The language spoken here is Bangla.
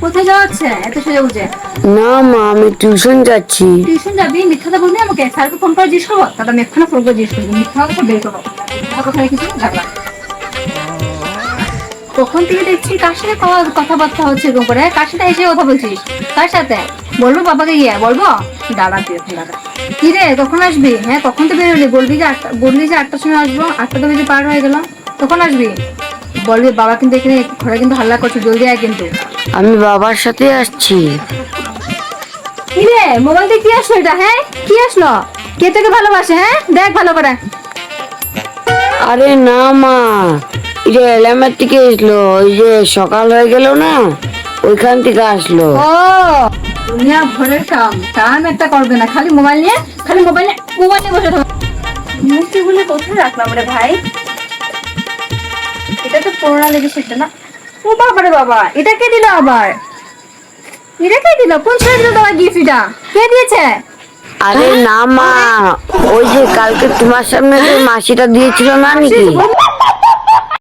কোথায় যাচ্ছে এত সোজা বুঝে? না মা, আমি টিউশন যাচ্ছি। টিউশন যাবি? মিথ্যাটা বলবি আমাকে? স্যারকে ফোন করে জিজ্ঞেস করবো, দাদা মিথ্যা ফোন করে জিজ্ঞেস করবো, মিথ্যা কথা বের করবো। কোথায় কিছু ঝাগড়া কখন থেকে দেখছি কার সাথে কথাবার্তা হচ্ছে এরকম করে? কার সাথে এসে কথা বলছিস? কার সাথে বলবো? বাবাকে গিয়ে বলবো? দাঁড়া তুই এখন, দাঁড়া। কি রে, কখন আসবি? হ্যাঁ, কখন তো বেরোলি? বলবি যে 8টার সময় আসবো, 8টা তো বেজে পার হয়ে গেল। কখন আসবি? বলবি বাবা কিন্তু এখানে ঘরে কিন্তু হাল্লা করছে, জলদি আয় কিন্তু। আমি বাবার সাথে আসছি। কি রে, মোবাইল দিয়ে কি আসলো এটা? হ্যাঁ, কি আসলো? কে তোকে ভালোবাসে? হ্যাঁ, দেখ ভালো করে। আরে না মা, এটা এলামের থেকে আসলো। ওই যে সকাল হয়ে গেল না, ওইখান থেকে আসলো। ও, দুনিয়া ভরের কাম কাম একটা করবে না, খালি মোবাইল নিয়ে, খালি মোবাইল নিয়ে বসে থাকো। মূর্তিগুলো কোথায় রাখলাম রে ভাই? এটা তো পুরোনো লেগেছে এটা না? ও বাবা রে বাবা, এটা কে দিল আবার? এটা কে দিল? কোন ছেলে দিল তোমার গিফট? এটা কে দিয়েছে? আরে না মা, ওই যে কালকে তোমার সামনে যে মাসিটা দিয়েছিল না নাকি,